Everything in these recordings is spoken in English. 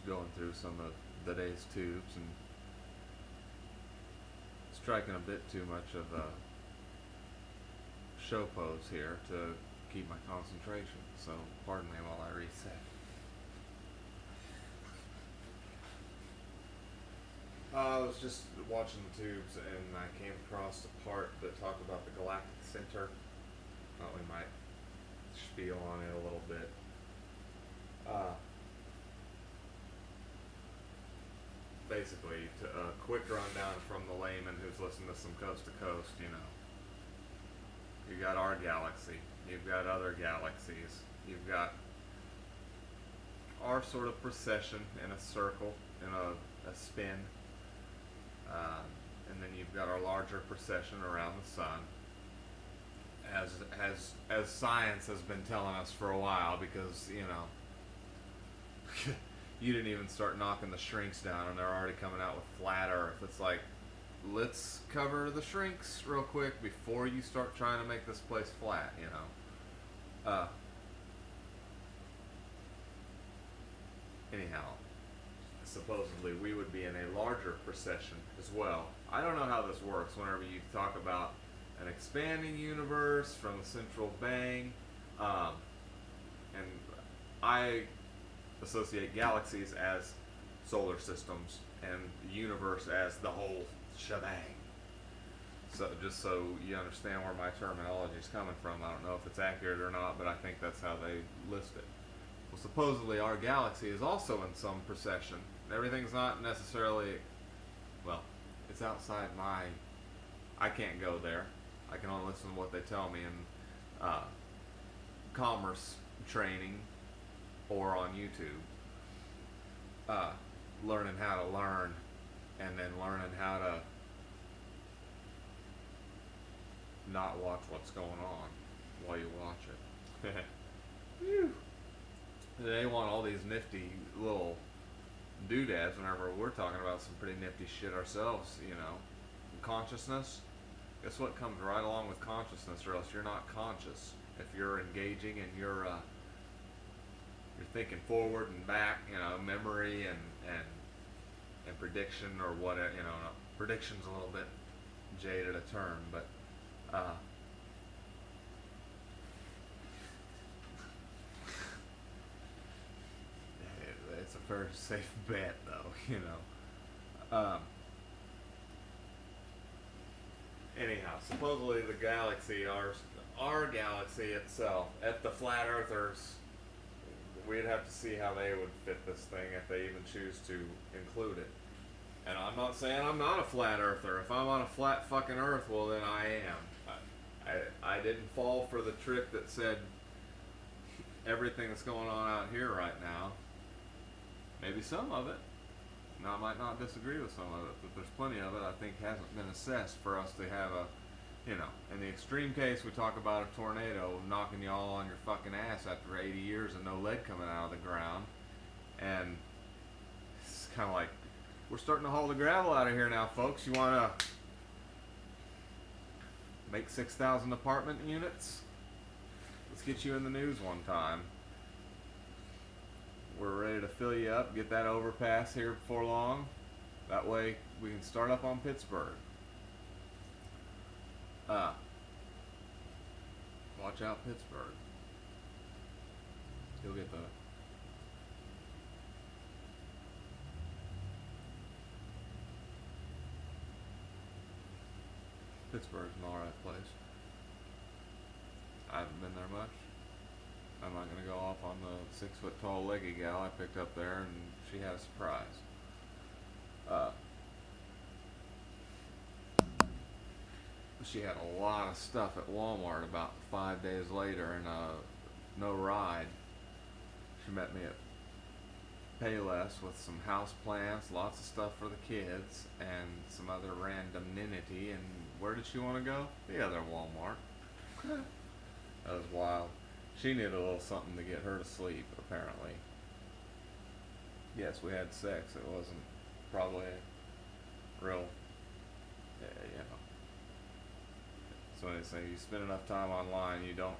going through some of the day's tubes and striking a bit too much of a show pose here to keep my concentration. So pardon me while I reset. I was just watching the tubes and I came across a part that talked about the galactic center. Thought we might spiel on it a little bit. Basically, a quick rundown from the layman who's listened to some Coast to Coast, you know. You got our galaxy, you've got other galaxies, you've got our sort of procession in a circle, in a spin, and then you've got our larger procession around the sun. As science has been telling us for a while, because you know, you didn't even start knocking the shrinks down, and they're already coming out with flat Earth. It's like, let's cover the shrinks real quick before you start trying to make this place flat. You know. Anyhow, supposedly we would be in a larger procession as well. I don't know how this works. Whenever you talk about an expanding universe from the central bang, and I associate galaxies as solar systems and the universe as the whole shebang. So just so you understand where my terminology is coming from, I don't know if it's accurate or not, but I think that's how they list it. Well, supposedly our galaxy is also in some procession. Everything's not necessarily, well, it's outside I can't go there. I can only listen to what they tell me in commerce training or on YouTube. Learning how to learn, and then learning how to not watch what's going on while you watch it. Whew. They want all these nifty little doodads whenever we're talking about some pretty nifty shit ourselves, you know. Consciousness, guess what comes right along with consciousness, or else you're not conscious. If you're engaging and you're thinking forward and back, you know, memory and prediction or whatever, you know, prediction's a little bit jaded a term, but it's a very safe bet, though, you know. Anyhow, supposedly the galaxy, our galaxy itself, if the flat earthers, we'd have to see how they would fit this thing if they even choose to include it. And I'm not saying I'm not a flat earther. If I'm on a flat fucking earth, well then I am. I didn't fall for the trick that said everything that's going on out here right now, maybe some of it, now I might not disagree with some of it, but there's plenty of it I think hasn't been assessed for us to have a, you know, in the extreme case we talk about a tornado knocking you all on your fucking ass after 80 years and no lead coming out of the ground, and it's kind of like, we're starting to haul the gravel out of here now, folks. You want to make 6,000 apartment units? Let's get you in the news one time. We're ready to fill you up, get that overpass here before long. That way we can start up on Pittsburgh. Watch out, Pittsburgh. You'll get the Pittsburgh's an alright place. I haven't been there much. I'm not going to go off on the 6 foot tall leggy gal I picked up there, and she had a surprise. She had a lot of stuff at Walmart about 5 days later, and no ride. She met me at Payless with some house plants, lots of stuff for the kids, and some other randomnity. And where did she want to go? The other Walmart. That was wild. She needed a little something to get her to sleep, apparently. Yes, we had sex. It wasn't probably real, you know. So they say you spend enough time online, you don't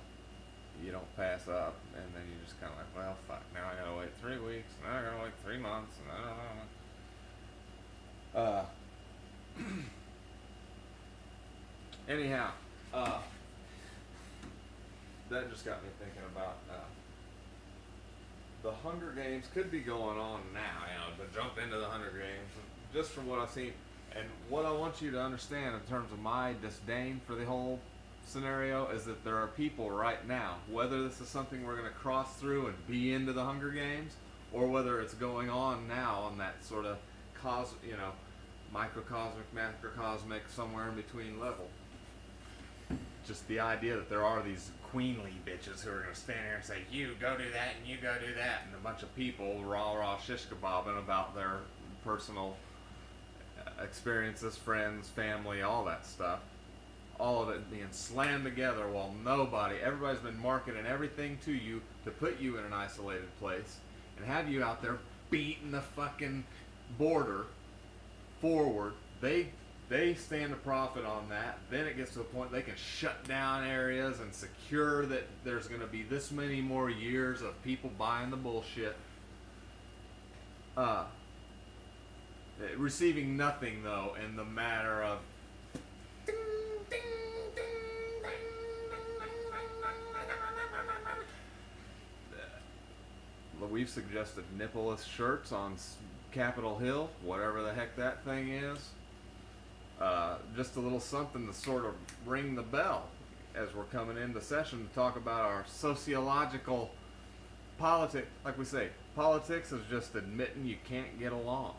you don't pass up, and then you just kind of like, well, fuck. Now I gotta wait 3 weeks. Now I gotta wait 3 months. And I don't know. Anyhow, that just got me thinking about the Hunger Games could be going on now. To jump into the Hunger Games, just from what I've seen, and what I want you to understand in terms of my disdain for the whole scenario is that there are people right now, whether this is something we're going to cross through and be into the Hunger Games, or whether it's going on now on that sort of microcosmic, macrocosmic, somewhere in between level. Just the idea that there are these queenly bitches who are going to stand here and say, you go do that and you go do that, and a bunch of people rah shish kebabbing about their personal experiences, friends, family, all that stuff. All of it being slammed together while everybody's been marketing everything to you to put you in an isolated place and have you out there beating the fucking border forward. They stand to profit on that. Then it gets to a point they can shut down areas and secure that there's going to be this many more years of people buying the bullshit. Receiving nothing, though, in the matter of we've suggested nippleless shirts on Capitol Hill, whatever the heck that thing is. Just a little something to sort of ring the bell as we're coming into session to talk about our sociological politics. Like we say, politics is just admitting you can't get along.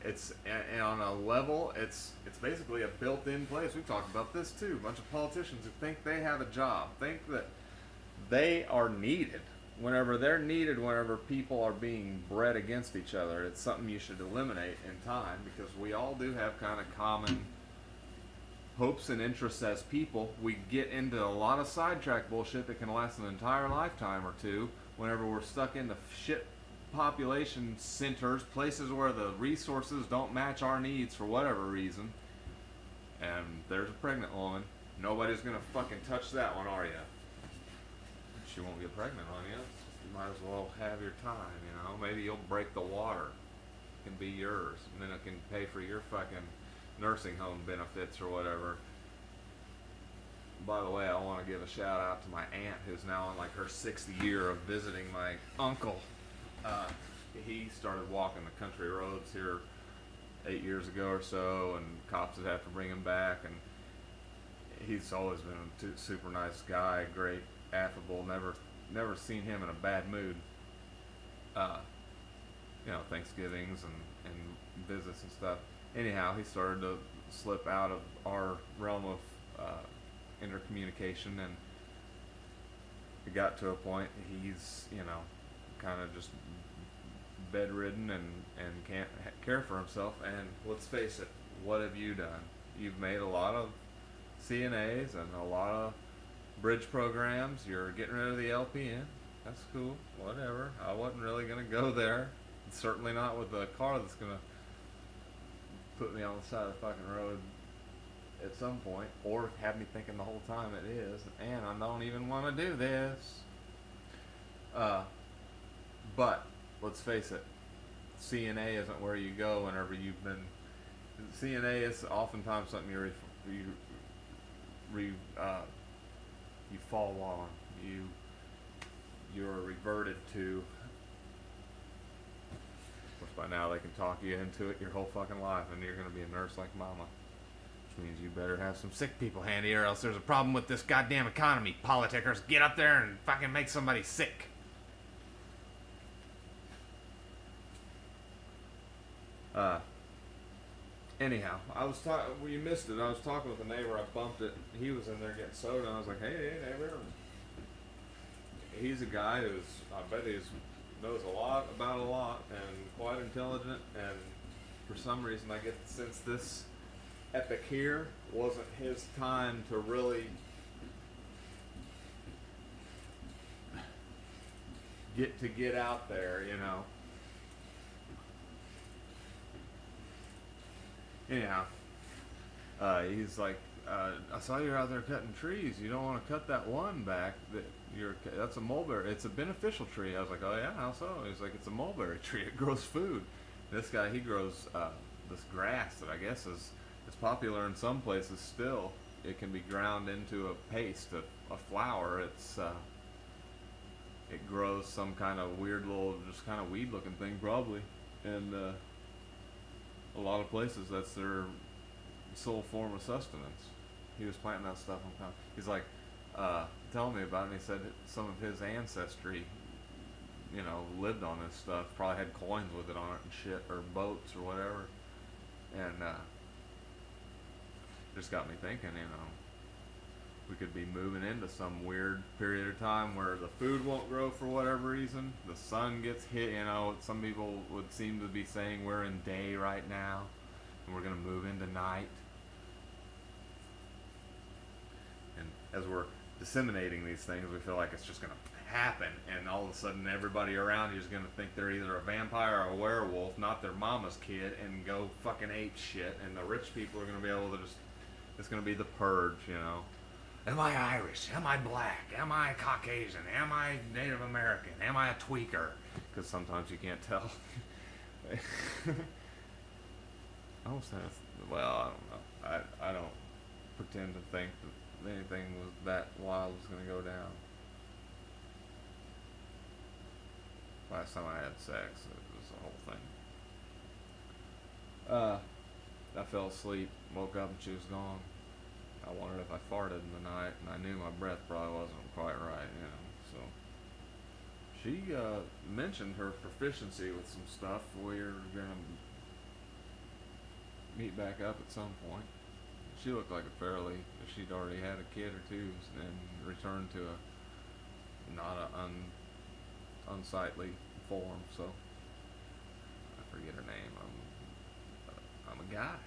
It's and on a level, it's basically a built-in place. We've talked about this too. A bunch of politicians who think they have a job, think that they are needed. Whenever people are being bred against each other, it's something you should eliminate in time, because we all do have kind of common hopes and interests as people. We get into a lot of sidetrack bullshit that can last an entire lifetime or two whenever we're stuck in the shit population centers, places where the resources don't match our needs for whatever reason. And there's a pregnant woman. Nobody's gonna fucking touch that one, are you? She won't get pregnant on you. You might as well have your time, Maybe you'll break the water. It can be yours. And then it can pay for your fucking nursing home benefits or whatever. By the way, I want to give a shout out to my aunt, who's now in like her 6th year of visiting my uncle. He started walking the country roads here 8 years ago or so, and cops would have to bring him back. And he's always been a super nice guy, great, affable, never seen him in a bad mood. Thanksgivings and visits and stuff. Anyhow, he started to slip out of our realm of intercommunication, and it got to a point he's, kind of just bedridden and can't care for himself. And let's face it, what have you done? You've made a lot of CNAs and a lot of bridge programs. You're getting rid of the LPN. That's cool. Whatever. I wasn't really going to go there. Certainly not with a car that's going to put me on the side of the fucking road at some point, or have me thinking the whole time it is, and I don't even want to do this. But let's face it, CNA isn't where you go whenever you've been. CNA is oftentimes something you fall on. You're reverted to. Of course, by now they can talk you into it your whole fucking life, and you're going to be a nurse like mama. Which means you better have some sick people handy, or else there's a problem with this goddamn economy. Politickers, get up there and fucking make somebody sick. Anyhow, you missed it. I was talking with a neighbor. I bumped it. He was in there getting soda, and I was like, hey, neighbor. He's a guy I bet knows a lot about a lot, and quite intelligent, and for some reason I get the sense this epic here wasn't his time to really get out there, Anyhow, he's like, I saw you out there cutting trees. You don't want to cut that one back. That's a mulberry. It's a beneficial tree. I was like, oh yeah, how so? He's like, it's a mulberry tree. It grows food. This guy, he grows this grass that I guess is popular in some places still. It can be ground into a paste, a flour. It grows some kind of weird little, just kind of weed looking thing probably. And a lot of places that's their sole form of sustenance. He was planting that stuff on. He's like telling me about it. And he said some of his ancestry, lived on this stuff. Probably had coins with it on it and shit, or boats or whatever. And just got me thinking, we could be moving into some weird period of time where the food won't grow for whatever reason. The sun gets hit. Some people would seem to be saying we're in day right now, and we're gonna move into night. And as we're disseminating these things, we feel like it's just gonna happen, and all of a sudden everybody around you is gonna think they're either a vampire or a werewolf, not their mama's kid, and go fucking ape shit. And the rich people are gonna be able to it's gonna be the purge, Am I Irish? Am I black? Am I Caucasian? Am I Native American? Am I a tweaker? Because sometimes you can't tell. I almost have, I don't know. I don't pretend to think that anything was that wild was going to go down. Last time I had sex, it was the whole thing. I fell asleep, woke up and she was gone. I wondered if I farted in the night, and I knew my breath probably wasn't quite right, so. She mentioned her proficiency with some stuff. We're going to meet back up at some point. She looked like she'd already had a kid or two and returned to a not unsightly form, so I forget her name. I'm a guy.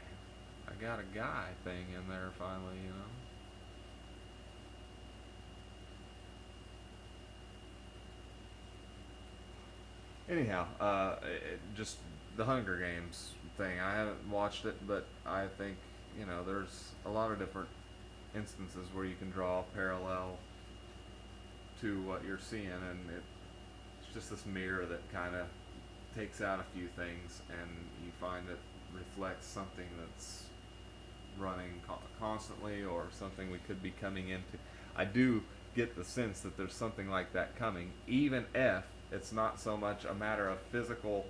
I got a guy thing in there finally, Anyhow, just the Hunger Games thing. I haven't watched it, but I think, there's a lot of different instances where you can draw a parallel to what you're seeing, and it's just this mirror that kind of takes out a few things, and you find it reflects something that's running constantly, or something we could be coming into. I do get the sense that there's something like that coming, even if it's not so much a matter of physical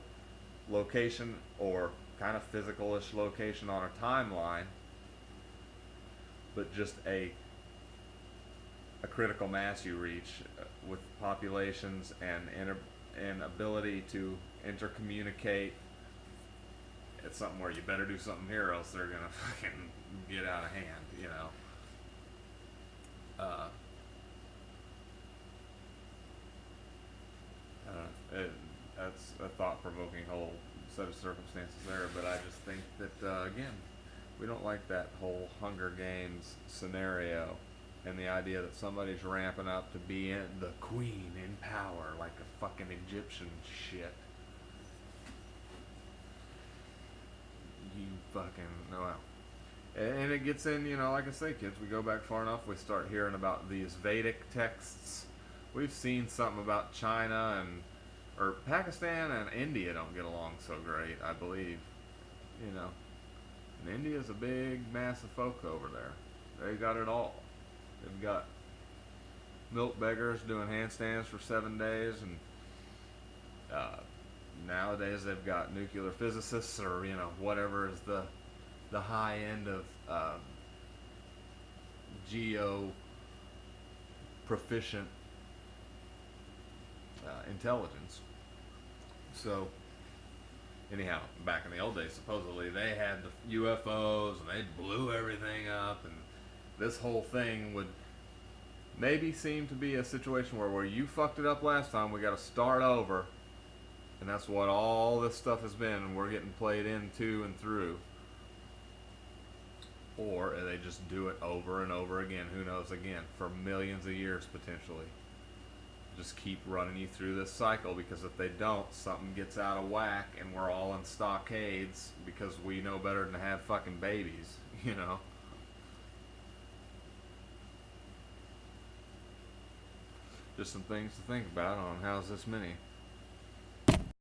location or kind of physical-ish location on a timeline, but just a critical mass you reach with populations and ability to intercommunicate. It's something where you better do something here, or else they're gonna fucking get out of hand, That's a thought-provoking whole set of circumstances there, but I just think that again, we don't like that whole Hunger Games scenario, and the idea that somebody's ramping up to be the queen in power, like a fucking Egyptian shit. You fucking well, and it gets in, like I say, kids, we go back far enough, we start hearing about these Vedic texts. We've seen something about China or Pakistan and India don't get along so great, I believe. And India's a big, massive folk over there. They got it all. They've got milk beggars doing handstands for 7 days, and nowadays they've got nuclear physicists, or whatever is the high end of geo proficient intelligence. So anyhow, back in the old days, supposedly they had the UFOs and they blew everything up, and this whole thing would maybe seem to be a situation where you fucked it up last time, we got to start over. And that's what all this stuff has been, and we're getting played into and through. Or they just do it over and over again, who knows, again, for millions of years potentially. Just keep running you through this cycle, because if they don't, something gets out of whack and we're all in stockades because we know better than to have fucking babies, just some things to think about on how's this mini.